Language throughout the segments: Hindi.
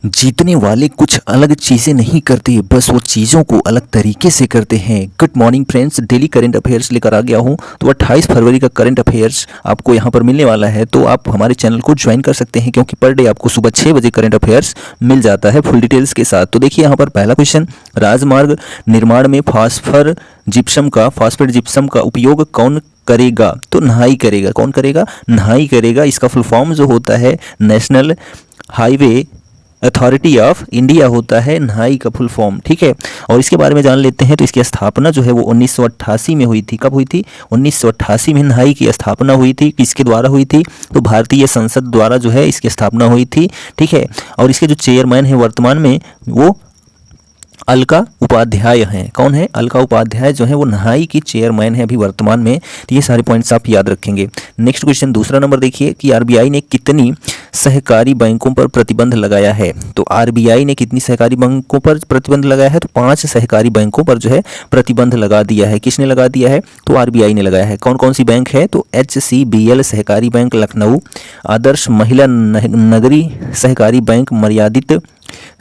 जीतने वाले कुछ अलग चीज़ें नहीं करते, बस वो चीज़ों को अलग तरीके से करते हैं। Good morning friends, daily current affairs लेकर आ गया हूँ। तो 28 फरवरी का करंट अफेयर्स आपको यहाँ पर मिलने वाला है, तो आप हमारे चैनल को ज्वाइन कर सकते हैं क्योंकि पर डे आपको सुबह 6 बजे करंट अफेयर्स मिल जाता है फुल डिटेल्स के साथ। तो देखिए यहाँ पर पहला क्वेश्चन, राजमार्ग निर्माण में फास्फेट जिप्सम का उपयोग कौन करेगा? तो नहाई करेगा। कौन करेगा? नहाई करेगा। इसका फुल फॉर्म जो होता है national highway authority of India होता है, नहाई का फुल फॉर्म। ठीक है, और इसके बारे में जान लेते हैं। तो इसकी स्थापना जो है वो 1988 में हुई थी। कब हुई थी? 1988 में नहाई की स्थापना हुई थी। किसके द्वारा हुई थी? तो भारतीय संसद द्वारा जो है इसकी स्थापना हुई थी। ठीक है, और इसके जो चेयरमैन है वर्तमान में वो अलका उपाध्याय हैं। कौन है? अलका उपाध्याय जो है वो नहाई की चेयरमैन है अभी वर्तमान में। तो ये सारे पॉइंट्स आप याद रखेंगे। नेक्स्ट क्वेश्चन, दूसरा नंबर देखिए कि आरबीआई ने कितनी सहकारी बैंकों पर प्रतिबंध लगाया है? तो आरबीआई ने कितनी सहकारी बैंकों पर प्रतिबंध लगाया है? तो 5 सहकारी बैंकों पर जो है प्रतिबंध लगा दिया है। किसने लगा दिया है? तो आरबीआई ने लगाया है। कौन कौन सी बैंक है? तो HCBL सहकारी बैंक लखनऊ, आदर्श महिला नगरी सहकारी बैंक मर्यादित,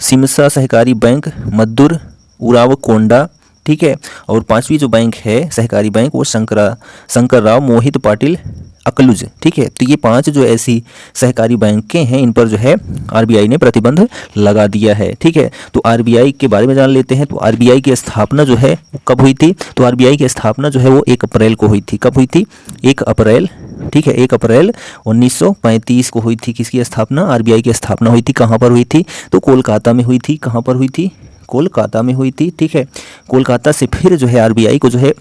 सिमसा सहकारी बैंक मद्दुर उरावकोंडा। ठीक है, और 5वीं जो बैंक है सहकारी बैंक वो शंकरराव मोहित पाटिल अकलुज। ठीक है, तो ये 5 जो ऐसी सहकारी बैंकें हैं इन पर जो है आरबीआई ने प्रतिबंध लगा दिया है। ठीक है, तो आरबीआई के बारे में जान लेते हैं। तो आरबीआई की स्थापना जो है कब हुई थी? तो आरबीआई की स्थापना जो है वो 1 अप्रैल को हुई थी। कब हुई थी? 1 अप्रैल। ठीक है, 1 अप्रैल 1935 को हुई थी। किसकी स्थापना? आरबीआई की स्थापना हुई थी। कहाँ पर हुई थी? तो कोलकाता में हुई थी। कहाँ पर हुई थी? कोलकाता में हुई थी। ठीक है, कोलकाता से फिर जो है आरबीआई को जो है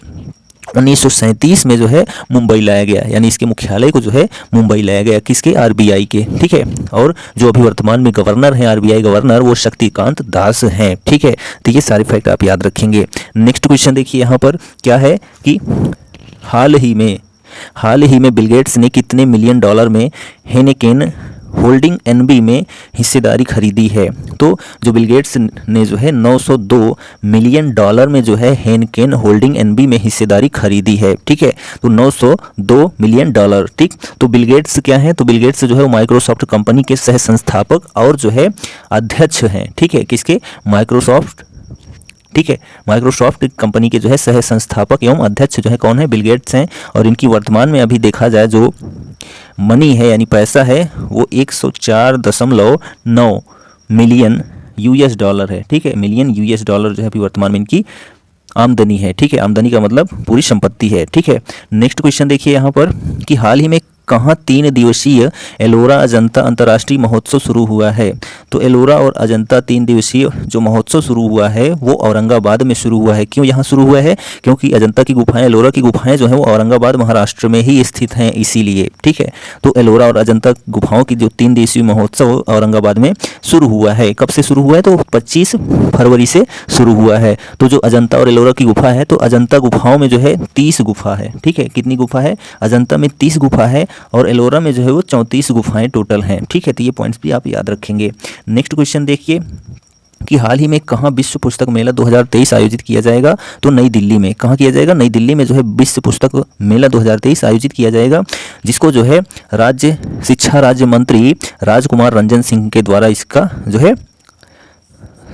1937 में जो है मुंबई लाया गया, यानी इसके मुख्यालय को जो है मुंबई लाया गया। किसके? आरबीआई के। ठीक है, और जो अभी वर्तमान में गवर्नर हैं आरबीआई गवर्नर वो शक्तिकांत दास हैं। ठीक है, तो ये सारे फैक्ट आप याद रखेंगे। नेक्स्ट क्वेश्चन देखिए यहाँ पर क्या है कि हाल ही में बिल गेट्स ने कितने मिलियन डॉलर में हेनेकेन होल्डिंग एनबी में हिस्सेदारी खरीदी है? तो जो बिल गेट्स ने जो है 902 मिलियन डॉलर में जो है हेनकेन होल्डिंग एनबी में हिस्सेदारी खरीदी है। ठीक है, तो 902 मिलियन डॉलर। ठीक, तो बिल गेट्स क्या है? तो बिल गेट्स जो है वो माइक्रोसॉफ्ट कंपनी के सह संस्थापक और जो है अध्यक्ष हैं। ठीक है, किसके? माइक्रोसॉफ्ट। ठीक है, माइक्रोसॉफ्ट कंपनी के जो है सह संस्थापक एवं अध्यक्ष जो है कौन है? बिल गेट्स हैं। और इनकी वर्तमान में अभी देखा जाए जो मनी है यानी पैसा है वो 104.9 मिलियन यूएस डॉलर है। ठीक है, मिलियन यूएस डॉलर जो है अभी वर्तमान में इनकी आमदनी है। ठीक है, आमदनी का मतलब पूरी संपत्ति है। ठीक है, नेक्स्ट क्वेश्चन देखिए यहाँ पर कि हाल ही में कहाँ 3 दिवसीय एलोरा अजंता अंतर्राष्ट्रीय महोत्सव शुरू हुआ है? तो एलोरा और अजंता 3 दिवसीय जो महोत्सव शुरू हुआ है वो औरंगाबाद में शुरू हुआ है। क्यों यहाँ शुरू हुआ है? क्योंकि अजंता की गुफाएं, एलोरा की गुफाएं जो है वो औरंगाबाद महाराष्ट्र में ही स्थित हैं, इसीलिए। ठीक है, तो एलोरा और अजंता गुफाओं की जो 3 दिवसीय महोत्सव औरंगाबाद में शुरू हुआ है। कब से शुरू हुआ है? तो 25 फरवरी से शुरू हुआ है। तो जो अजंता और एलोरा की गुफा है, तो अजंता गुफाओं में जो है 30 गुफा है। ठीक है, कितनी गुफा है? अजंता में 30 गुफा है और एलोरा में जो है वो 34 गुफाएं टोटल हैं। ठीक है, तो ये पॉइंट्स भी आप याद रखेंगे। नेक्स्ट क्वेश्चन देखिए कि हाल ही में कहाँ विश्व पुस्तक मेला 2023 आयोजित किया जाएगा? तो नई दिल्ली में। कहाँ किया जाएगा? नई दिल्ली में जो है विश्व पुस्तक मेला 2023 आयोजित किया जाएगा, जिसको जो है शिक्षा राज्य मंत्री राजकुमार रंजन सिंह के द्वारा इसका जो है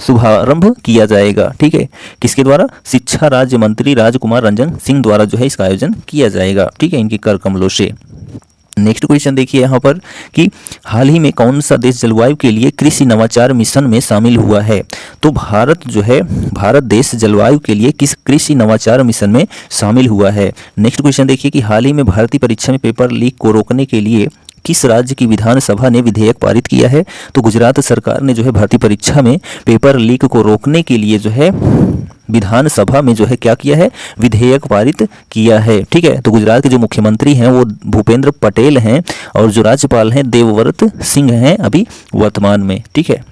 शुभारंभ किया जाएगा। ठीक है, किसके द्वारा? शिक्षा राज्य मंत्री राजकुमार रंजन सिंह द्वारा जो है इसका आयोजन किया जाएगा। ठीक है, इनके कर कमलों से। नेक्स्ट क्वेश्चन देखिए यहाँ पर कि हाल ही में कौन सा देश जलवायु के लिए कृषि नवाचार मिशन में शामिल हुआ है? तो भारत देश जलवायु के लिए किस कृषि नवाचार मिशन में शामिल हुआ है? नेक्स्ट क्वेश्चन देखिए कि हाल ही में भर्ती परीक्षा में पेपर लीक को रोकने के लिए किस राज्य की विधानसभा ने विधेयक पारित किया है? तो गुजरात सरकार ने जो है भर्ती परीक्षा में पेपर लीक को रोकने के लिए जो है विधानसभा में जो है क्या किया है? विधेयक पारित किया है। ठीक है, तो गुजरात के जो मुख्यमंत्री हैं वो भूपेंद्र पटेल हैं और जो राज्यपाल हैं देवव्रत सिंह हैं अभी वर्तमान में। ठीक है,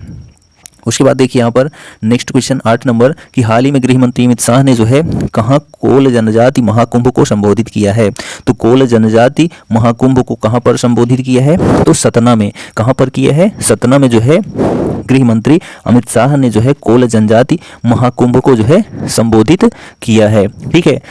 उसके बाद देखिए यहाँ पर नेक्स्ट क्वेश्चन 8 नंबर कि हाल ही में गृह मंत्री अमित शाह ने जो है कहाँ कोल जनजाति महाकुंभ को संबोधित किया है? तो कोल जनजाति महाकुंभ को कहाँ पर संबोधित किया है? तो सतना में। कहाँ पर किया है? सतना में जो है गृह मंत्री अमित शाह ने जो है कोल जनजाति महाकुंभ को जो है संबोधित किया है। ठीक है,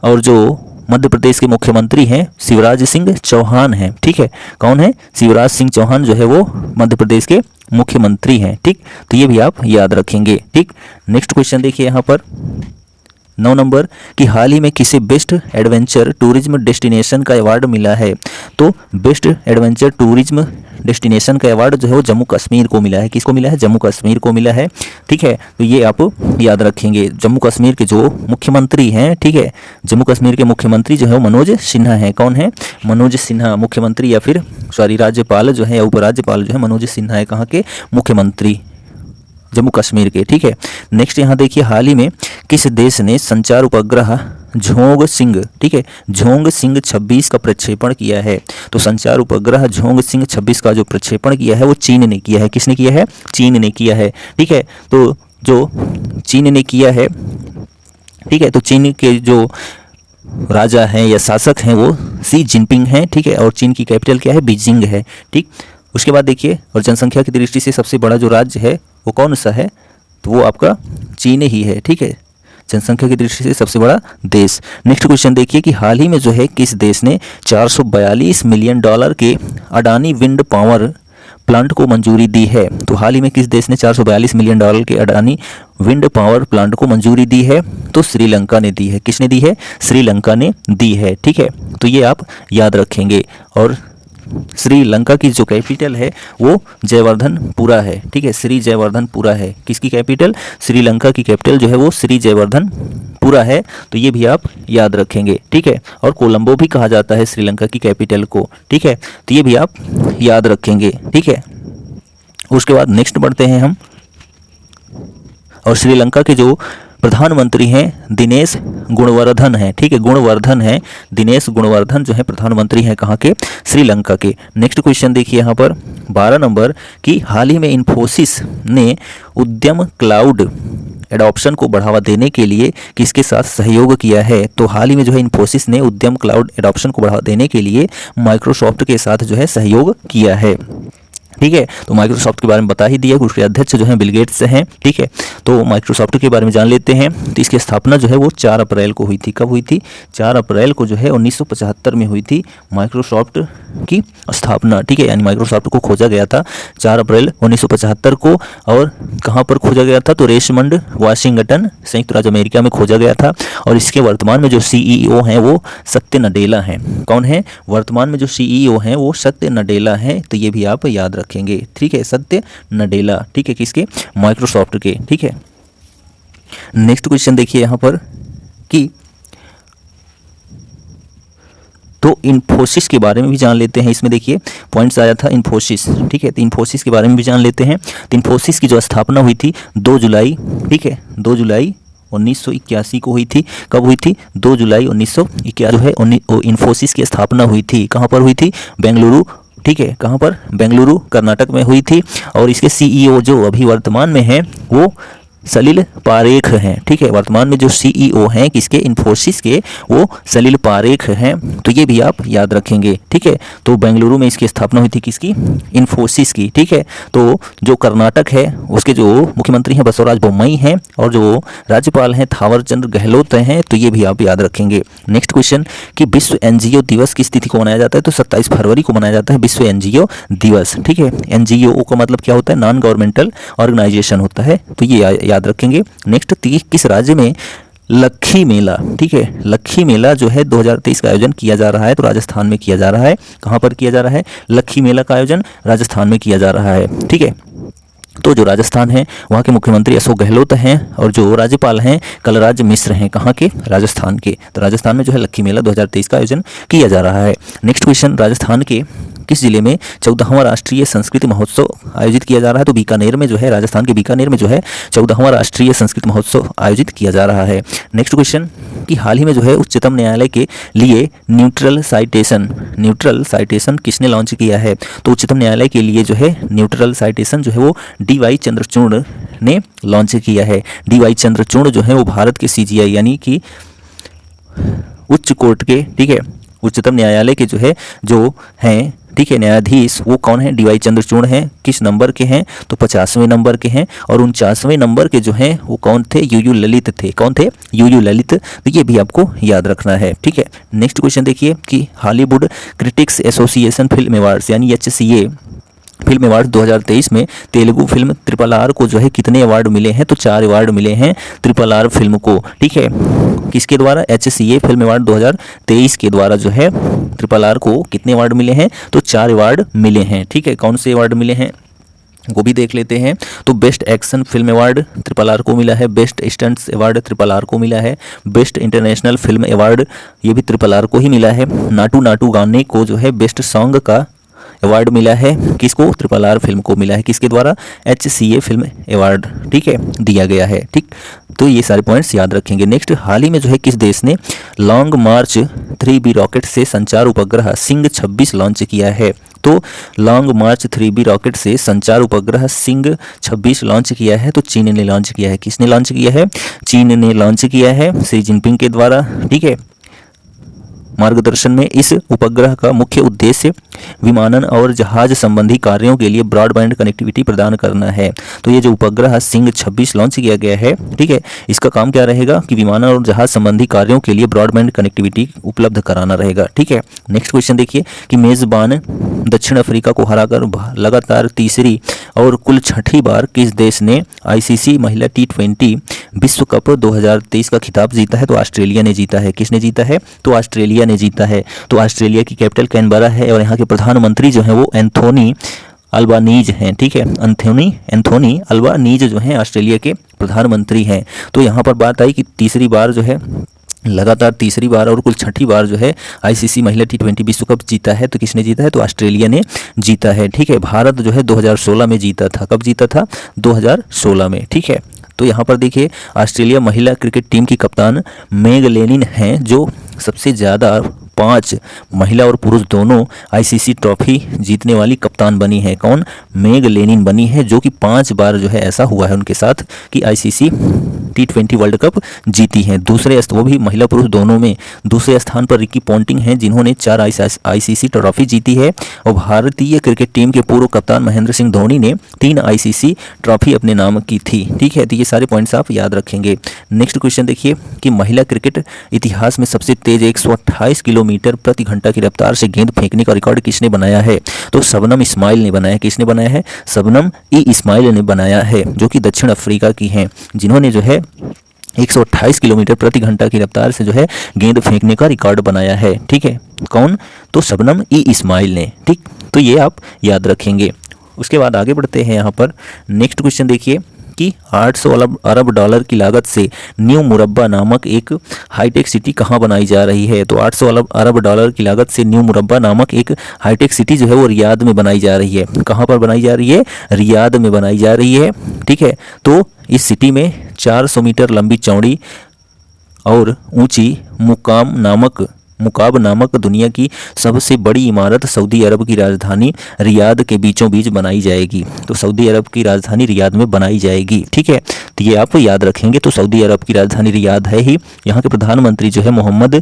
और जो मध्य प्रदेश के मुख्यमंत्री हैं शिवराज सिंह चौहान हैं। ठीक है, कौन है? शिवराज सिंह चौहान जो है वो मध्य प्रदेश के मुख्यमंत्री हैं। ठीक, तो ये भी आप याद रखेंगे। ठीक, नेक्स्ट क्वेश्चन देखिए यहाँ पर 9 नंबर कि हाल ही में किसे बेस्ट एडवेंचर टूरिज्म डेस्टिनेशन का अवार्ड मिला है? तो बेस्ट एडवेंचर टूरिज्म डेस्टिनेशन का अवार्ड जो है वो जम्मू कश्मीर को मिला है। किसको मिला है? जम्मू कश्मीर को मिला है। ठीक है, तो ये आप याद रखेंगे। जम्मू कश्मीर के जो मुख्यमंत्री हैं, ठीक है, जम्मू कश्मीर के मुख्यमंत्री जो है वो मनोज सिन्हा हैं। कौन है? मनोज सिन्हा मुख्यमंत्री, या फिर राज्यपाल जो है या उपराज्यपाल जो है मनोज सिन्हा है। कहाँ के? मुख्यमंत्री जम्मू कश्मीर के। ठीक है, नेक्स्ट यहाँ देखिए हाल ही में किस देश ने संचार उपग्रह झोंग सिंह, ठीक है, झोंग सिंह 26 का प्रक्षेपण किया है? तो संचार उपग्रह झोंग सिंह 26 का जो प्रक्षेपण किया है वो चीन ने किया है। किसने किया है? चीन ने किया है। ठीक है, तो जो चीन ने किया है, ठीक है, तो चीन के जो राजा हैं या शासक हैं वो शी जिनपिंग हैं। ठीक है, और चीन की कैपिटल क्या है? बीजिंग है। ठीक, उसके बाद देखिए और जनसंख्या की दृष्टि से सबसे बड़ा जो राज्य है वो कौन सा है? तो वो आपका चीन ही है। ठीक है, जनसंख्या की दृष्टि से सबसे बड़ा देश। नेक्स्ट क्वेश्चन देखिए कि हाल ही में जो है किस देश ने $442 मिलियन के अडानी विंड पावर प्लांट को मंजूरी दी है? तो हाल ही में किस देश ने $442 मिलियन के अडानी विंड पावर प्लांट को मंजूरी दी है? तो श्रीलंका ने दी है। किसने दी है? श्रीलंका ने दी है। ठीक है, तो ये आप याद रखेंगे। और श्रीलंका की जो कैपिटल है वो जयवर्धनपुरा है। ठीक है, श्री जयवर्धनपुरा है। किसकी कैपिटल? श्रीलंका की कैपिटल जो है वो श्री जयवर्धनपुरा है। तो ये भी आप याद रखेंगे। ठीक है, और कोलंबो भी कहा जाता है श्रीलंका की कैपिटल को। ठीक है, तो ये भी आप याद रखेंगे। ठीक है, उसके बाद नेक्स्ट बढ़ते हैं हम। और श्रीलंका के जो प्रधानमंत्री हैं दिनेश गुणवर्धन हैं। ठीक है, गुणवर्धन है, दिनेश गुणवर्धन जो है प्रधानमंत्री हैं। कहाँ के? श्रीलंका के। नेक्स्ट क्वेश्चन देखिए यहाँ पर 12 नंबर कि हाल ही में इन्फोसिस ने उद्यम क्लाउड एडॉप्शन को बढ़ावा देने के लिए किसके साथ सहयोग किया है? तो हाल ही में जो है इन्फोसिस ने उद्यम क्लाउड एडॉप्शन को बढ़ावा देने के लिए माइक्रोसॉफ्ट के साथ जो है सहयोग किया है। ठीक है, तो माइक्रोसॉफ्ट के बारे में बता ही दिया, उसके अध्यक्ष जो हैं बिल गेट्स हैं। ठीक है, तो माइक्रोसॉफ्ट के बारे में जान लेते हैं। तो इसकी स्थापना जो है वो 4 अप्रैल को हुई थी। कब हुई थी? 4 अप्रैल को जो है 1975 में हुई थी माइक्रोसॉफ्ट की स्थापना। ठीक है, यानी माइक्रोसॉफ्ट को खोजा गया था 4 अप्रैल 1975 को। और कहाँ पर खोजा गया था? तो रेशमंड वाशिंगटन संयुक्त राज्य अमेरिका में खोजा गया था। और इसके वर्तमान में जो CEO हैं वो सत्य नडेला हैं। कौन है? वर्तमान में जो CEO हैं वो सत्य नडेला हैं। तो ये भी आप याद रखेंगे। ठीक है, सत्य नडेला। ठीक है, किसके? माइक्रोसॉफ्ट के। ठीक है, नेक्स्ट क्वेश्चन देखिए यहाँ पर कि तो इन्फोसिस के बारे में भी जान लेते हैं। इसमें देखिए पॉइंट्स आया था इन्फोसिस। ठीक है, तो इन्फोसिस के बारे में भी जान लेते हैं। तो इन्फोसिस की जो स्थापना हुई थी 2 जुलाई, ठीक है, 2 जुलाई 1981 को हुई थी। कब हुई थी? 2 जुलाई 1981 जो है इन्फोसिस की स्थापना हुई थी। कहाँ पर हुई थी? बेंगलुरु। ठीक है, कहाँ पर? बेंगलुरु कर्नाटक में हुई थी। और इसके CEO जो अभी वर्तमान में हैं वो सलिल पारेख हैं। ठीक है, वर्तमान में जो CEO हैं किसके? इन्फोसिस के, वो सलिल पारेख हैं। तो ये भी आप याद रखेंगे। ठीक है, तो बेंगलुरु में इसकी स्थापना हुई थी किसकी? इन्फोसिस की। ठीक है, तो जो कर्नाटक है उसके जो मुख्यमंत्री हैं बसवराज बोम्मई हैं और जो राज्यपाल हैं थावरचंद गहलोत हैं। तो ये भी आप याद रखेंगे। नेक्स्ट क्वेश्चन कि विश्व NGO दिवस किस तिथि को मनाया जाता है? तो 27 फरवरी को मनाया जाता है विश्व NGO दिवस। ठीक है, NGO का मतलब क्या होता है? नॉन गवर्नमेंटल ऑर्गेनाइजेशन होता है। तो ये याद रखेंगे। नेक्स्ट किस राज्य में लक्खी मेला, ठीक है, लक्खी मेला जो है 2023 का आयोजन किया जा रहा है? तो राजस्थान में किया जा रहा है। कहाँ पर किया जा रहा है? लक्खी मेला का आयोजन राजस्थान में किया जा रहा है। ठीक है, तो जो राजस्थान है वहाँ के मुख्यमंत्री अशोक गहलोत हैं और जो राज्यपाल हैं कलराज मिश्र हैं। कहाँ के? राजस्थान के। तो राजस्थान में जो है लक्खी मेला 2023 का आयोजन किया जा रहा है। नेक्स्ट क्वेश्चन, राजस्थान के किस जिले में 14वां राष्ट्रीय संस्कृति महोत्सव आयोजित किया जा रहा है? तो बीकानेर में जो है, राजस्थान के बीकानेर में जो है 14वां राष्ट्रीय संस्कृत महोत्सव आयोजित किया जा रहा है। नेक्स्ट क्वेश्चन कि हाल ही में जो है उच्चतम न्यायालय के लिए न्यूट्रल साइटेशन किसने लॉन्च किया है? तो उच्चतम न्यायालय के लिए जो है न्यूट्रल साइटेशन जो है वो DY चंद्रचूड़ ने लॉन्च किया है। DY चंद्रचूड़ जो है वो भारत के CGI यानी कि उच्च कोर्ट के, ठीक है, उच्चतम न्यायालय के जो है जो हैं ठीक है। न्यायाधीश वो कौन है? डीवाई चंद्रचूड़ हैं। किस नंबर के हैं? तो 50वें नंबर के हैं। और 49वें नंबर के जो हैं वो कौन थे? यूयू ललित थे। कौन थे? यूयू ललित। तो ये भी आपको याद रखना है, ठीक है। नेक्स्ट क्वेश्चन देखिए कि Hollywood critics association film awards यानी HCA फिल्म अवार्ड 2023 में तेलुगु फिल्म RRR को जो है कितने अवार्ड मिले हैं? तो 4 अवार्ड मिले हैं RRR फिल्म को, ठीक है। किसके द्वारा? HCA फिल्म अवार्ड 2023 के द्वारा जो है RRR को कितने अवार्ड मिले हैं? तो 4 अवार्ड मिले हैं, ठीक है। कौन से अवार्ड मिले हैं वो भी देख लेते हैं। तो best action film award RRR को मिला है, बेस्ट स्टंट्स अवार्ड RRR को मिला है, बेस्ट इंटरनेशनल फिल्म अवार्ड ये भी RRR को ही मिला है। नाटू नाटू गाने को जो है बेस्ट सॉन्ग का अवार्ड मिला है, किसको? RRR फिल्म को मिला है। किसके द्वारा? HCA फिल्म अवार्ड, ठीक है, दिया गया है, ठीक। तो ये सारे पॉइंट्स याद रखेंगे। नेक्स्ट, हाल ही में जो है किस देश ने लॉन्ग मार्च 3B रॉकेट से संचार उपग्रह सिंह 26 लॉन्च किया है? तो लॉन्ग मार्च 3B रॉकेट से संचार उपग्रह सिंह 26 लॉन्च किया है, तो चीन ने लॉन्च किया है। किसने लॉन्च किया है? चीन ने लॉन्च किया है, शी जिनपिंग के द्वारा, ठीक है। मार्गदर्शन में इस उपग्रह का मुख्य उद्देश्य विमानन और जहाज संबंधी कार्यों के लिए ब्रॉडबैंड कनेक्टिविटी प्रदान करना है। तो ये जो उपग्रह सिंह 26 लॉन्च किया गया है, ठीक है, इसका काम क्या रहेगा कि विमानन और जहाज संबंधी कार्यों के लिए ब्रॉडबैंड कनेक्टिविटी उपलब्ध कराना रहेगा, ठीक है। नेक्स्ट क्वेश्चन देखिए कि मेजबान दक्षिण अफ्रीका को हराकर लगातार तीसरी और कुल छठी बार किस देश ने ICC महिला T20 विश्व कप 2023 का खिताब जीता है? तो ऑस्ट्रेलिया ने जीता है। किसने जीता है? तो ऑस्ट्रेलिया ने जीता है। तो ऑस्ट्रेलिया की कैपिटल कैनबरा है और यहाँ के प्रधानमंत्री जो हैं वो एंथोनी अल्बानीज हैं, ठीक है। एंथोनी अल्बानीज जो हैं ऑस्ट्रेलिया के प्रधानमंत्री हैं। तो यहाँ पर बात आई कि तीसरी बार जो है लगातार तीसरी बार और कुल छठी बार जो है ICC महिला T20 विश्व कप जीता है। तो किसने जीता है? तो ऑस्ट्रेलिया ने जीता है, ठीक है। भारत जो है 2016 में जीता था। कब जीता था? 2016 में, ठीक है। तो यहाँ पर देखिए ऑस्ट्रेलिया महिला क्रिकेट टीम की कप्तान मेग लेनिन हैं, जो सबसे ज़्यादा 5 महिला और पुरुष दोनों ICC ट्रॉफी जीतने वाली कप्तान बनी है। कौन? मेग लेनिन बनी है, जो कि 5 बार जो है ऐसा हुआ है उनके साथ कि ICC T20 वर्ल्ड कप जीती हैं। दूसरे वो भी महिला पुरुष दोनों में दूसरे स्थान पर रिकी पॉन्टिंग हैं, जिन्होंने 4 ICC ट्रॉफी जीती है। और भारतीय क्रिकेट टीम के पूर्व कप्तान महेंद्र सिंह धोनी ने 3 ICC ट्रॉफी अपने नाम की थी, ठीक है। तो ये सारे पॉइंट्स आप याद रखेंगे। नेक्स्ट क्वेश्चन देखिए कि महिला क्रिकेट इतिहास में सबसे तेज 128 किलोमीटर प्रति घंटा की रफ्तार से गेंद फेंकने का रिकॉर्ड किसने बनाया है? तो शबनम इस्माइल ने बनाया है। किसने बनाया है? शबनम इस्माइल ने बनाया है, जो कि दक्षिण अफ्रीका की हैं, जिन्होंने जो है 128 किलोमीटर प्रति घंटा की रफ्तार से जो है गेंद फेंकने का रिकॉर्ड बनाया है, ठीक है। कौन? तो शबनम इस्माइल ने, ठीक। तो ये आप याद रखेंगे। उसके बाद आगे बढ़ते हैं। यहाँ पर नेक्स्ट क्वेश्चन देखिए कि 800 अरब डॉलर की लागत से न्यू मुरब्बा नामक एक हाईटेक सिटी कहाँ बनाई जा रही है? तो 800 अरब डॉलर की लागत से न्यू मुरब्बा नामक एक हाईटेक सिटी जो है वो रियाद में बनाई जा रही है। कहाँ पर बनाई जा रही है? रियाद में बनाई जा रही है, ठीक है। तो इस सिटी में 400 मीटर लंबी चौड़ी और ऊंची मुकाब नामक दुनिया की सबसे बड़ी इमारत सऊदी अरब की राजधानी रियाद के बीचों बीच बनाई जाएगी। तो सऊदी अरब की राजधानी रियाद में बनाई जाएगी, ठीक है। तो ये आप याद रखेंगे। तो सऊदी अरब की राजधानी रियाद है ही। यहाँ के प्रधानमंत्री जो है मोहम्मद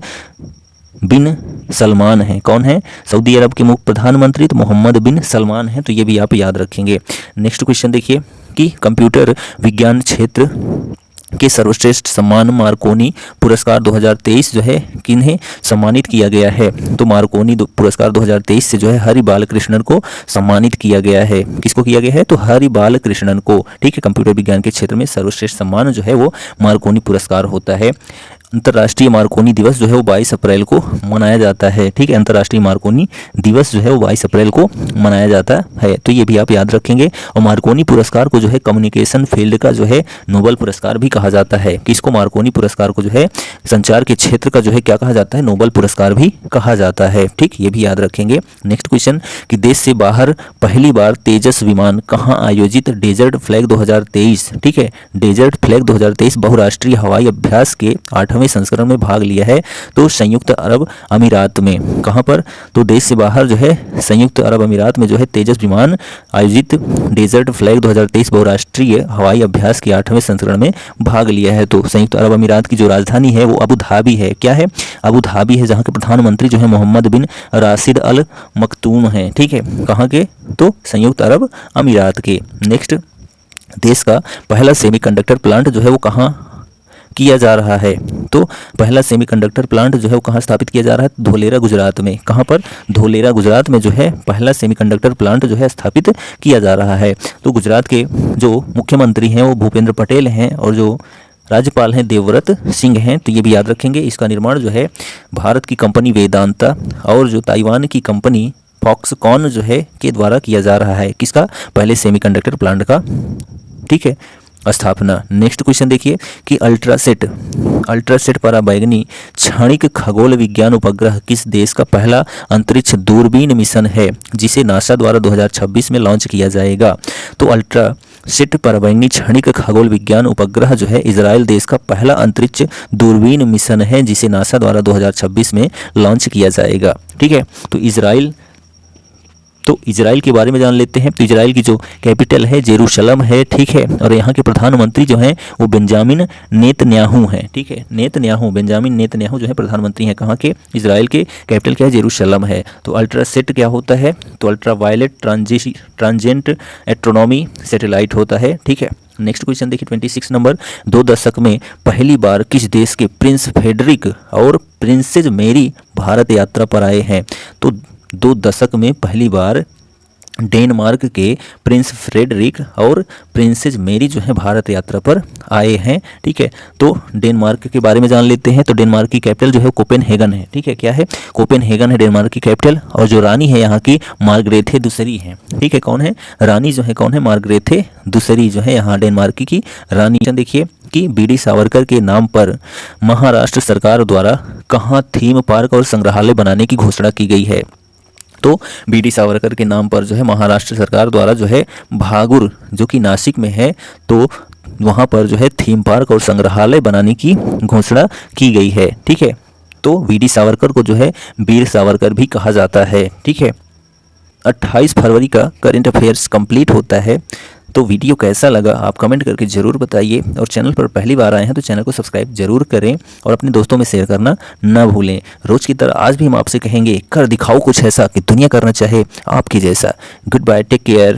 बिन सलमान हैं। कौन है? सऊदी अरब के मुख्य प्रधानमंत्री तो मोहम्मद बिन सलमान हैं। तो ये भी आप याद रखेंगे। नेक्स्ट क्वेश्चन देखिए कि कंप्यूटर विज्ञान क्षेत्र के सर्वश्रेष्ठ सम्मान मार्कोनी पुरस्कार 2023 जो है किन्हें सम्मानित किया गया है? तो मार्कोनी पुरस्कार 2023 से जो है हरि बालकृष्णन को सम्मानित किया गया है। किसको किया गया है? तो हरि बालकृष्णन को, ठीक है। कंप्यूटर विज्ञान के क्षेत्र में सर्वश्रेष्ठ सम्मान जो है वो मार्कोनी पुरस्कार होता है। अंतर्राष्ट्रीय मार्कोनी दिवस जो है वो 22 अप्रैल को मनाया जाता है, ठीक है। अंतर्राष्ट्रीय मार्कोनी दिवस जो है वो 22 अप्रैल को मनाया जाता है। तो ये भी आप याद रखेंगे। और मार्कोनी पुरस्कार को जो है कम्युनिकेशन फील्ड का जो है नोबेल पुरस्कार भी कहा जाता है। किसको? मार्कोनी पुरस्कार को जो है संचार के क्षेत्र का जो है क्या कहा जाता है? नोबेल पुरस्कार भी कहा जाता है, ठीक। ये भी याद रखेंगे। नेक्स्ट क्वेश्चन कि देश से बाहर पहली बार तेजस विमान कहाँ आयोजित डेजर्ट फ्लैग 2023, ठीक है। डेजर्ट फ्लैग 2023 बहुराष्ट्रीय हवाई अभ्यास के 8वें संस्करण में भाग लिया है। तो संयुक्त अरब अमीरात में। कहां पर? तो देश से बाहर जो है संयुक्त अरब अमीरात में जो है तेजस विमान आयोजित डेजर्ट फ्लैग 2023 बहुराष्ट्रीय हवाई अभ्यास के 8वें संस्करण में भाग लिया है। तो संयुक्त अरब अमीरात की जो राजधानी है वो अबू धाबी है। क्या है? अबू धाबी है, जहाँ के प्रधानमंत्री जो है मोहम्मद बिन राशिद अल मखतूम हैं। ठीक है, कहाँ के? तो संयुक्त अरब अमीरात के। नेक्स्ट, देश का पहला सेमीकंडक्टर प्लांट जो है वो कहाँ किया जा रहा है? तो पहला सेमीकंडक्टर प्लांट जो है वो कहाँ स्थापित किया जा रहा है? धोलेरा गुजरात में। कहाँ पर? धोलेरा गुजरात में जो है पहला सेमीकंडक्टर प्लांट जो है स्थापित किया जा रहा है। तो गुजरात के जो मुख्यमंत्री हैं वो भूपेंद्र पटेल हैं और जो राज्यपाल हैं देवव्रत सिंह हैं। तो ये भी याद रखेंगे। इसका निर्माण जो है भारत की कंपनी वेदांता और जो ताइवान की कंपनी फॉक्सकॉन जो है के द्वारा किया जा रहा है। किसका? पहले सेमीकंडक्टर प्लांट का, ठीक है, स्थापना। नेक्स्ट क्वेश्चन देखिए कि अल्ट्रासेट पराबैंगनी क्षणिक खगोल विज्ञान उपग्रह किस देश का पहला अंतरिक्ष दूरबीन मिशन है जिसे नासा द्वारा 2026 में लॉन्च किया जाएगा? तो अल्ट्रासेट पराबैंगनी क्षणिक खगोल विज्ञान उपग्रह जो है इजराइल देश का पहला अंतरिक्ष दूरबीन मिशन है जिसे नासा द्वारा 2026 में लॉन्च किया जाएगा। ठीक है, तो इजराइल के बारे में जान लेते हैं। तो इजराइल की जो कैपिटल है जेरूशलम है। ठीक है, और यहाँ के प्रधानमंत्री जो हैं वो बेंजामिन नेतन्याहू हैं। ठीक है, बेंजामिन नेतन्याहू जो है प्रधानमंत्री हैं। कहाँ के? इजराइल के। कैपिटल क्या है? जेरूशलम है। तो अल्ट्रासेट क्या होता है? तो अल्ट्रावायलेट ट्रांजेंट एस्ट्रोनॉमी सैटेलाइट होता है। ठीक है, नेक्स्ट क्वेश्चन देखिए 26 नंबर। 2 दशक में पहली बार किस देश के प्रिंस फ्रेडरिक और प्रिंसेस मेरी भारत यात्रा पर आए हैं? तो 2 दशक में पहली बार डेनमार्क के प्रिंस फ्रेडरिक और प्रिंसेस मेरी जो है भारत यात्रा पर आए हैं। ठीक है, तो डेनमार्क के बारे में जान लेते हैं। तो डेनमार्क की कैपिटल जो है कोपेनहेगन है। ठीक है, क्या है? कोपेनहेगन है डेनमार्क की कैपिटल। और जो रानी है यहाँ की मार्ग्रेथे दूसरी है। ठीक है, कौन है? रानी जो है कौन है? मार्ग्रेथे दूसरी जो है यहाँ डेनमार्क की रानी। देखिए कि बीडी सावरकर के नाम पर महाराष्ट्र सरकार द्वारा कहाँ थीम पार्क और संग्रहालय बनाने की घोषणा की गई है? तो बीडी सावरकर के नाम पर जो है महाराष्ट्र सरकार द्वारा जो है भागुर जो कि नासिक में है, तो वहाँ पर जो है थीम पार्क और संग्रहालय बनाने की घोषणा की गई है। ठीक है, तो बीडी सावरकर को जो है वीर सावरकर भी कहा जाता है। ठीक है, 28 फरवरी का करंट अफेयर्स कंप्लीट होता है। तो वीडियो कैसा लगा आप कमेंट करके ज़रूर बताइए, और चैनल पर पहली बार आए हैं तो चैनल को सब्सक्राइब जरूर करें और अपने दोस्तों में शेयर करना ना भूलें। रोज़ की तरह आज भी हम आपसे कहेंगे कर दिखाओ कुछ ऐसा कि दुनिया करना चाहे आपकी जैसा। Good bye, take care.